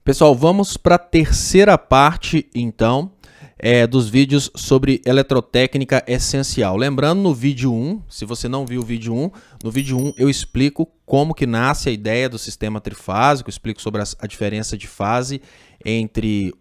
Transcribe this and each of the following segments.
Pessoal, vamos para a terceira parte, então, dos vídeos sobre eletrotécnica essencial. Lembrando, no vídeo 1, se você não viu o vídeo 1, no vídeo 1 eu explico como que nasce a ideia do sistema trifásico, explico sobre a diferença de fase entre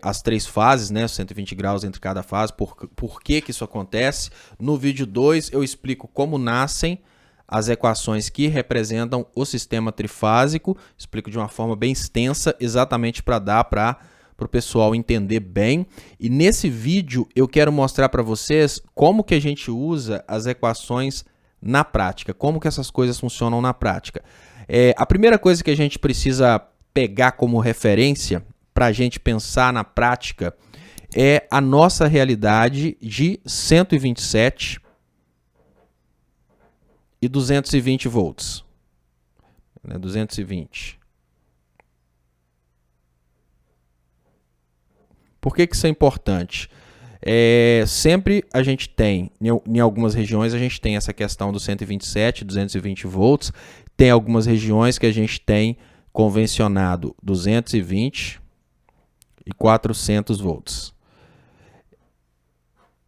as três fases, né, 120 graus entre cada fase, por que isso acontece. No vídeo 2 eu explico como nascem as equações que representam o sistema trifásico, explico de uma forma bem extensa, exatamente para dar para o pessoal entender bem. E nesse vídeo eu quero mostrar para vocês como que a gente usa as equações na prática, como que essas coisas funcionam na prática. A primeira coisa que a gente precisa pegar como referência para a gente pensar na prática é a nossa realidade de 127 e 220 volts. 220. Por que isso é importante? Sempre a gente tem, em algumas regiões, a gente tem essa questão do 127, 220 volts. Tem algumas regiões que a gente tem convencionado 220 e 400 volts.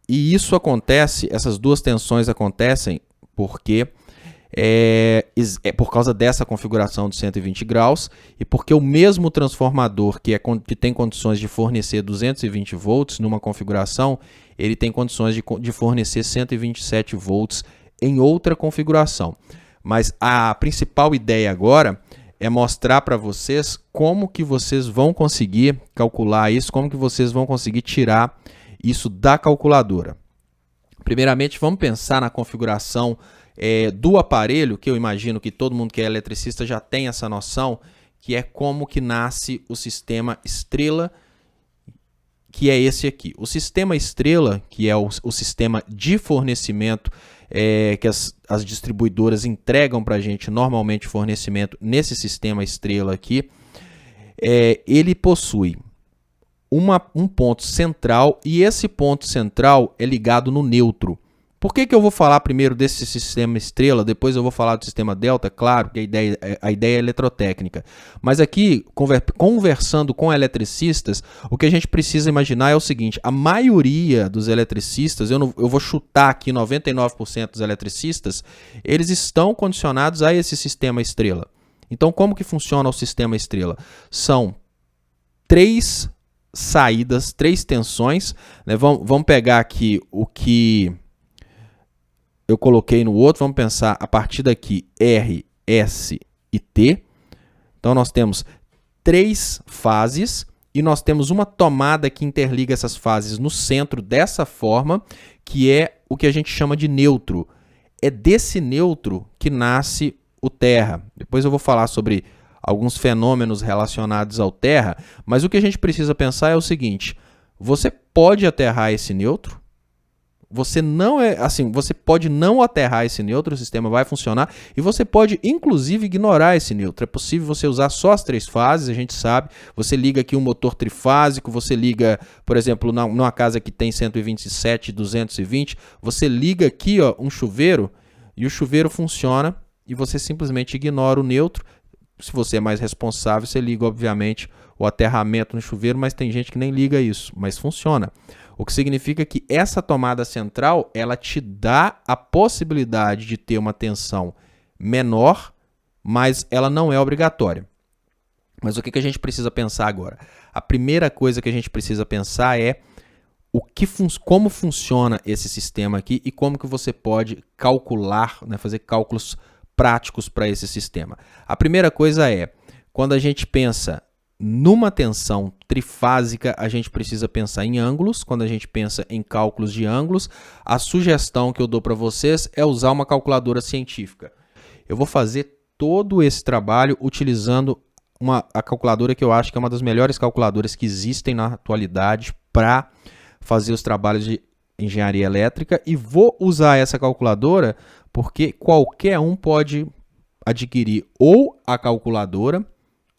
E isso acontece, essas duas tensões acontecem porque por causa dessa configuração de 120 graus e porque o mesmo transformador que tem condições de fornecer 220 volts numa configuração, ele tem condições de fornecer 127 volts em outra configuração. Mas a principal ideia agora é mostrar para vocês como que vocês vão conseguir calcular isso, como que vocês vão conseguir tirar isso da calculadora. Primeiramente, vamos pensar na configuração do aparelho, que eu imagino que todo mundo que é eletricista já tem essa noção, que é como que nasce o sistema estrela, que é esse aqui. O sistema estrela, que é o sistema de fornecimento que as distribuidoras entregam para a gente, normalmente fornecimento nesse sistema estrela aqui, ele possui um ponto central e esse ponto central é ligado no neutro. Por que eu vou falar primeiro desse sistema estrela, depois eu vou falar do sistema delta? Claro que a ideia é eletrotécnica. Mas aqui, conversando com eletricistas, o que a gente precisa imaginar é o seguinte: a maioria dos eletricistas, eu vou chutar aqui 99% dos eletricistas, eles estão condicionados a esse sistema estrela. Então, como que funciona o sistema estrela? São três saídas, três tensões, né? Vamos pegar aqui o que eu coloquei no outro, vamos pensar a partir daqui R, S e T. Então nós temos três fases e nós temos uma tomada que interliga essas fases no centro dessa forma, que é o que a gente chama de neutro. É desse neutro que nasce o terra. Depois eu vou falar sobre alguns fenômenos relacionados ao terra, mas o que a gente precisa pensar é o seguinte: você pode aterrar esse neutro, você pode não aterrar esse neutro, o sistema vai funcionar, e você pode inclusive ignorar esse neutro. É possível você usar só as três fases, a gente sabe. Você liga aqui um motor trifásico, você liga, por exemplo, numa casa que tem 127 e 220, você liga aqui um chuveiro e o chuveiro funciona e você simplesmente ignora o neutro. Se você é mais responsável, você liga, obviamente, o aterramento no chuveiro, mas tem gente que nem liga isso, mas funciona. O que significa que essa tomada central, ela te dá a possibilidade de ter uma tensão menor, mas ela não é obrigatória. Mas o que a gente precisa pensar agora? A primeira coisa que a gente precisa pensar é como funciona esse sistema aqui e como que você pode calcular, né, fazer cálculos práticos para esse sistema. A primeira coisa é, quando a gente pensa numa tensão trifásica, a gente precisa pensar em ângulos. Quando a gente pensa em cálculos de ângulos, a sugestão que eu dou para vocês é usar uma calculadora científica. Eu vou fazer todo esse trabalho utilizando a calculadora que eu acho que é uma das melhores calculadoras que existem na atualidade para fazer os trabalhos de engenharia elétrica, e vou usar essa calculadora porque qualquer um pode adquirir ou a calculadora,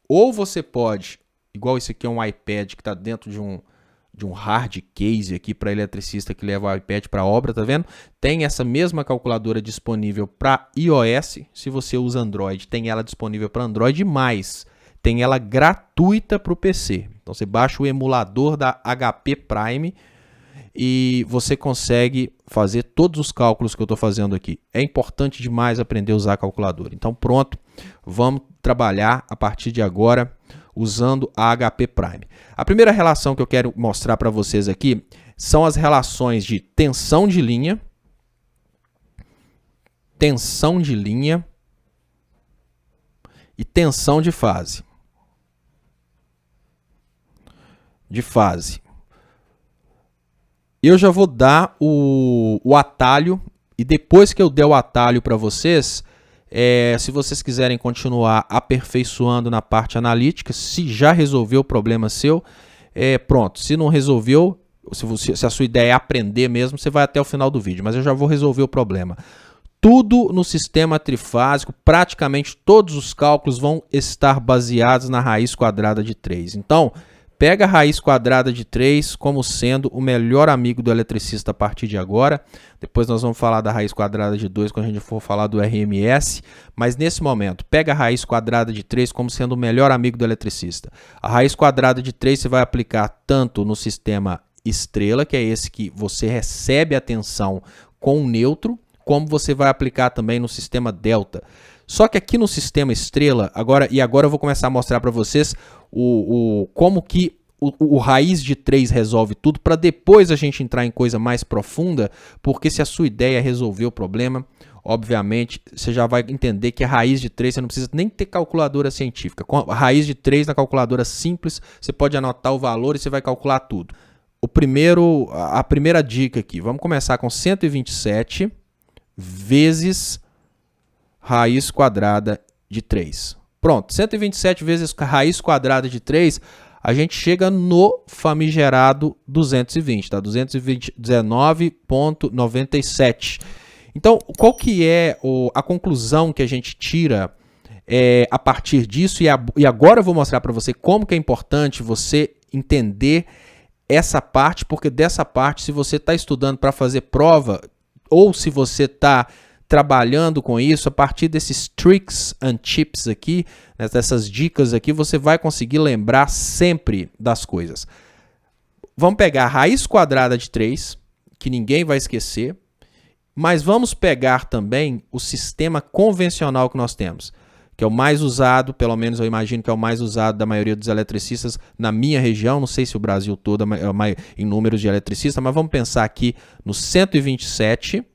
ou você pode, igual esse aqui é um iPad que está dentro de um hard case aqui para eletricista que leva o iPad para obra, tá vendo? Tem essa mesma calculadora disponível para iOS. Se você usa Android, tem ela disponível para Android, mas tem ela gratuita para o PC. Então você baixa o emulador da HP Prime e você consegue fazer todos os cálculos que eu estou fazendo aqui. É importante demais aprender a usar a calculadora. Então pronto, vamos trabalhar a partir de agora usando a HP Prime. A primeira relação que eu quero mostrar para vocês aqui são as relações de tensão de linha e tensão de fase. Eu já vou dar o atalho, e depois que eu der o atalho para vocês, se vocês quiserem continuar aperfeiçoando na parte analítica, se já resolveu o problema seu, pronto. Se não resolveu, se a sua ideia é aprender mesmo, você vai até o final do vídeo, mas eu já vou resolver o problema. Tudo no sistema trifásico, praticamente todos os cálculos vão estar baseados na raiz quadrada de 3. Então, pega a raiz quadrada de 3 como sendo o melhor amigo do eletricista a partir de agora. Depois nós vamos falar da raiz quadrada de 2 quando a gente for falar do RMS. Mas nesse momento, pega a raiz quadrada de 3 como sendo o melhor amigo do eletricista. A raiz quadrada de 3 você vai aplicar tanto no sistema estrela, que é esse que você recebe a tensão com neutro, como você vai aplicar também no sistema delta. Só que aqui no sistema estrela, agora eu vou começar a mostrar para vocês como que o raiz de 3 resolve tudo, para depois a gente entrar em coisa mais profunda, porque se a sua ideia é resolver o problema, obviamente você já vai entender que a raiz de 3 você não precisa nem ter calculadora científica. Com a raiz de 3 na calculadora simples, você pode anotar o valor e você vai calcular tudo. A primeira dica aqui, vamos começar com 127 vezes raiz quadrada de 3. Pronto, 127 vezes raiz quadrada de 3, a gente chega no famigerado 220, tá? 219,97. Então, qual que é a conclusão que a gente tira a partir disso? E agora eu vou mostrar para você como que é importante você entender essa parte, porque dessa parte, se você está estudando para fazer prova, ou se você está trabalhando com isso, a partir desses tricks and tips aqui, dessas dicas aqui, você vai conseguir lembrar sempre das coisas. Vamos pegar a raiz quadrada de 3, que ninguém vai esquecer, mas vamos pegar também o sistema convencional que nós temos, que é o mais usado, pelo menos eu imagino que é o mais usado da maioria dos eletricistas na minha região, não sei se o Brasil todo em números de eletricistas, mas vamos pensar aqui no 127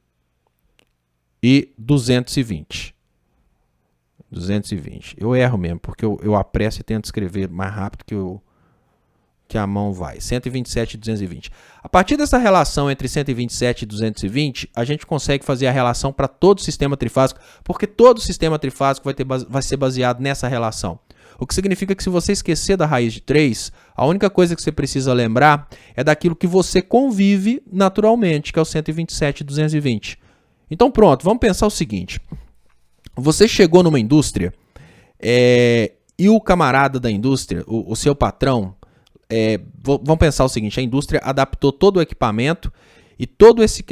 e 220. 220. Eu erro mesmo, porque eu apresso e tento escrever mais rápido que a mão vai. 127 e 220. A partir dessa relação entre 127 e 220, a gente consegue fazer a relação para todo o sistema trifásico, porque todo o sistema trifásico vai ser baseado nessa relação. O que significa que se você esquecer da raiz de 3, a única coisa que você precisa lembrar é daquilo que você convive naturalmente, que é o 127 e 220. Então pronto, vamos pensar o seguinte. Você chegou numa indústria e o camarada da indústria, o seu patrão, vamos pensar o seguinte, a indústria adaptou todo o equipamento e todo esse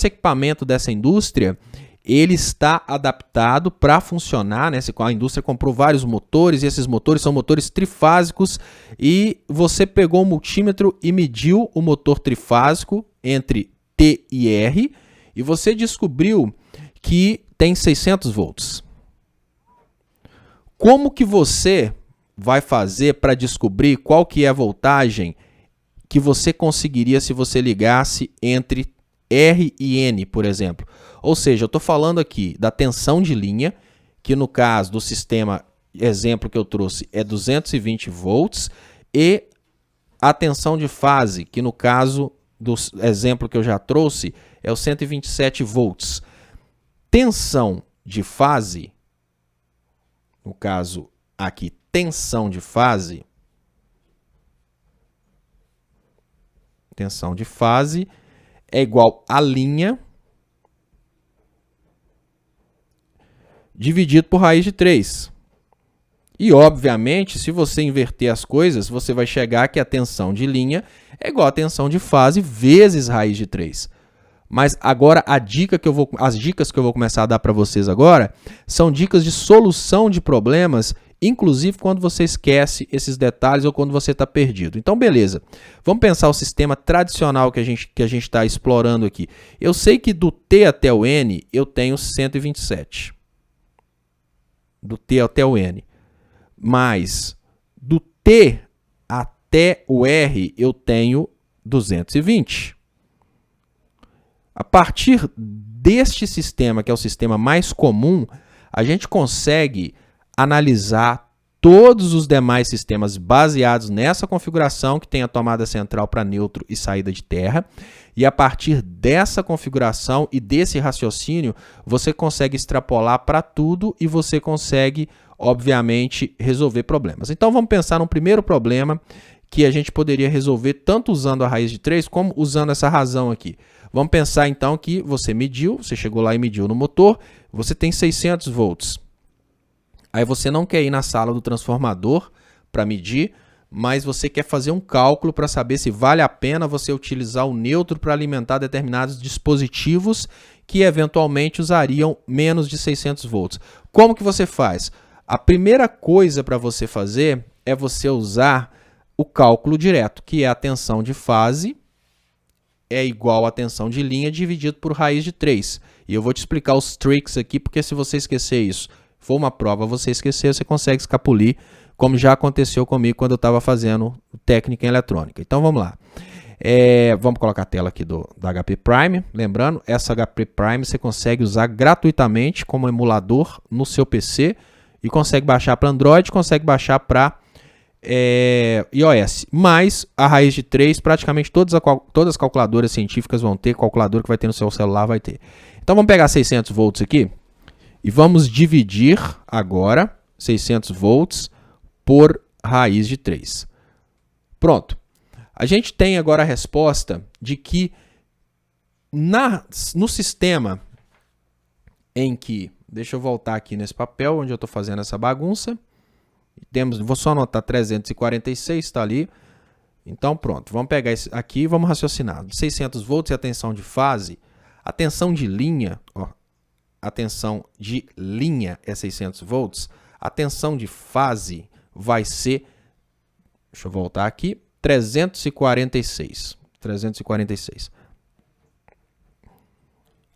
equipamento dessa indústria, ele está adaptado para funcionar, né? A indústria comprou vários motores e esses motores são motores trifásicos e você pegou o multímetro e mediu o motor trifásico entre T e R e você descobriu que tem 600 volts. Como que você vai fazer para descobrir qual que é a voltagem que você conseguiria se você ligasse entre R e N, por exemplo? Ou seja, eu estou falando aqui da tensão de linha, que no caso do sistema exemplo que eu trouxe é 220 volts, e a tensão de fase, que no caso do exemplo que eu já trouxe é o 127 volts. Tensão de fase, no caso aqui, tensão de fase é igual a linha dividido por raiz de 3. E, obviamente, se você inverter as coisas, você vai chegar que a tensão de linha é igual a tensão de fase vezes raiz de 3. Mas agora as dicas que eu vou começar a dar para vocês agora são dicas de solução de problemas inclusive quando você esquece esses detalhes ou quando você está perdido. Então, beleza. Vamos pensar o sistema tradicional que a gente está explorando aqui. Eu sei que do T até o N eu tenho 127. Do T até o N. Mas do T até o R eu tenho 220. A partir deste sistema, que é o sistema mais comum, a gente consegue analisar todos os demais sistemas baseados nessa configuração, que tem a tomada central para neutro e saída de terra, e a partir dessa configuração e desse raciocínio, você consegue extrapolar para tudo e você consegue, obviamente, resolver problemas. Então vamos pensar num primeiro problema que a gente poderia resolver tanto usando a raiz de 3 como usando essa razão aqui. Vamos pensar então que você mediu, você chegou lá e mediu no motor, você tem 600 volts. Aí você não quer ir na sala do transformador para medir, mas você quer fazer um cálculo para saber se vale a pena você utilizar o neutro para alimentar determinados dispositivos que eventualmente usariam menos de 600 volts. Como que você faz? A primeira coisa para você fazer é você usar o cálculo direto, que é a tensão de fase é igual a tensão de linha dividido por raiz de 3. E eu vou te explicar os tricks aqui, porque se você esquecer isso, for uma prova, você esquecer, você consegue escapulir, como já aconteceu comigo quando eu estava fazendo técnica em eletrônica. Então vamos lá. Vamos colocar a tela aqui da HP Prime. Lembrando, essa HP Prime você consegue usar gratuitamente como emulador no seu PC e consegue baixar para Android, consegue baixar para iOS. Mas a raiz de 3, praticamente todas as calculadoras científicas vão ter, calculadora que vai ter no seu celular vai ter. Então vamos pegar 600 volts aqui e vamos dividir agora 600 volts por raiz de 3. Pronto. A gente tem agora a resposta de que no sistema em que... Deixa eu voltar aqui nesse papel onde eu estou fazendo essa bagunça. Vou só anotar 346, está ali. Então pronto, vamos pegar isso aqui e vamos raciocinar. 600 volts e a tensão de fase. A tensão de linha, a tensão de linha é 600 volts. A tensão de fase vai ser, deixa eu voltar aqui, 346. 346.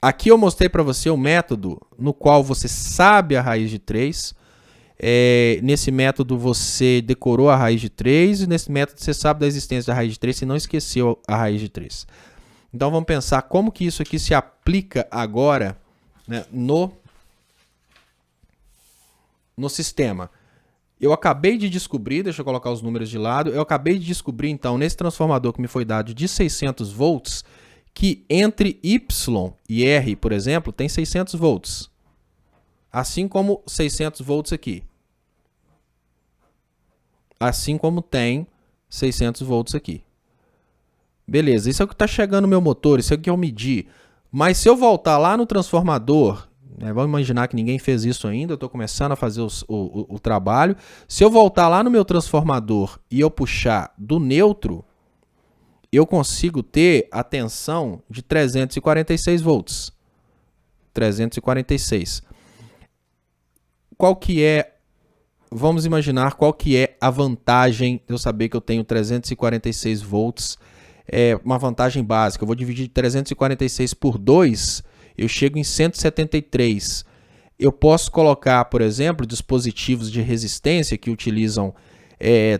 Aqui eu mostrei para você o método no qual você sabe a raiz de 3. Nesse método você decorou a raiz de 3 e nesse método você sabe da existência da raiz de 3 e não esqueceu a raiz de 3. Então vamos pensar como que isso aqui se aplica agora, né, no sistema. Eu acabei de descobrir, deixa eu colocar os números de lado, eu acabei de descobrir então nesse transformador que me foi dado de 600 volts que entre Y e R, por exemplo, tem 600 volts. Assim como 600 volts aqui. Assim como tem 600 volts aqui. Beleza, isso é o que está chegando no meu motor, isso é o que eu medi. Mas se eu voltar lá no transformador, né, vamos imaginar que ninguém fez isso ainda, eu estou começando a fazer o trabalho. Se eu voltar lá no meu transformador e eu puxar do neutro, eu consigo ter a tensão de 346 volts. 346. Qual que é, vamos imaginar qual que é a vantagem de eu saber que eu tenho 346 volts, uma vantagem básica. Eu vou dividir 346 por 2, eu chego em 173. Eu posso colocar, por exemplo, dispositivos de resistência que utilizam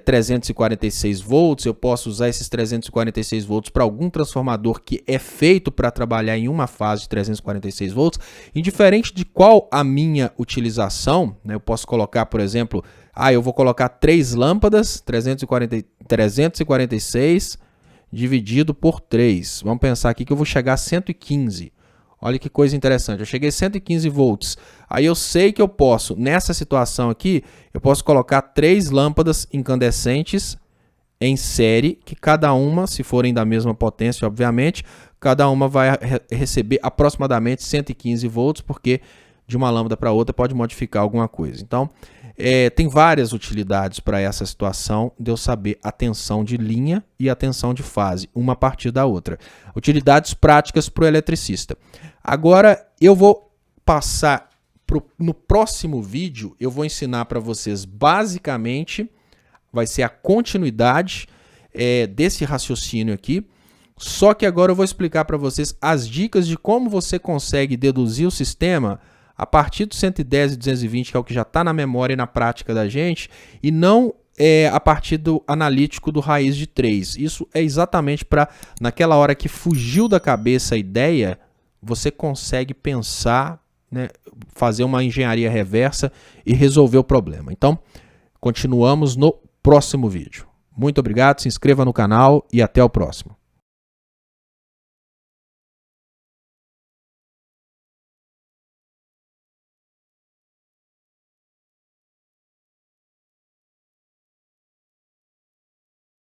346 volts, eu posso usar esses 346 volts para algum transformador que é feito para trabalhar em uma fase de 346 volts, indiferente de qual a minha utilização, né, eu posso colocar, por exemplo, eu vou colocar 3 lâmpadas, 346 dividido por 3, vamos pensar aqui que eu vou chegar a 115. Olha que coisa interessante, eu cheguei a 115 volts, aí eu sei que eu posso, nessa situação aqui, eu posso colocar 3 lâmpadas incandescentes em série, que cada uma, se forem da mesma potência, obviamente, cada uma vai receber aproximadamente 115 volts, porque de uma lâmpada para outra pode modificar alguma coisa. Então, tem várias utilidades para essa situação de eu saber a tensão de linha e a tensão de fase, uma a partir da outra. Utilidades práticas para o eletricista. Agora eu vou passar No próximo vídeo eu vou ensinar para vocês basicamente, vai ser a continuidade desse raciocínio aqui, só que agora eu vou explicar para vocês as dicas de como você consegue deduzir o sistema a partir do 110 e 220, que é o que já está na memória e na prática da gente, e não a partir do analítico do raiz de 3. Isso é exatamente para, naquela hora que fugiu da cabeça a ideia, você consegue pensar, né, fazer uma engenharia reversa e resolver o problema. Então, continuamos no próximo vídeo. Muito obrigado, se inscreva no canal e até o próximo.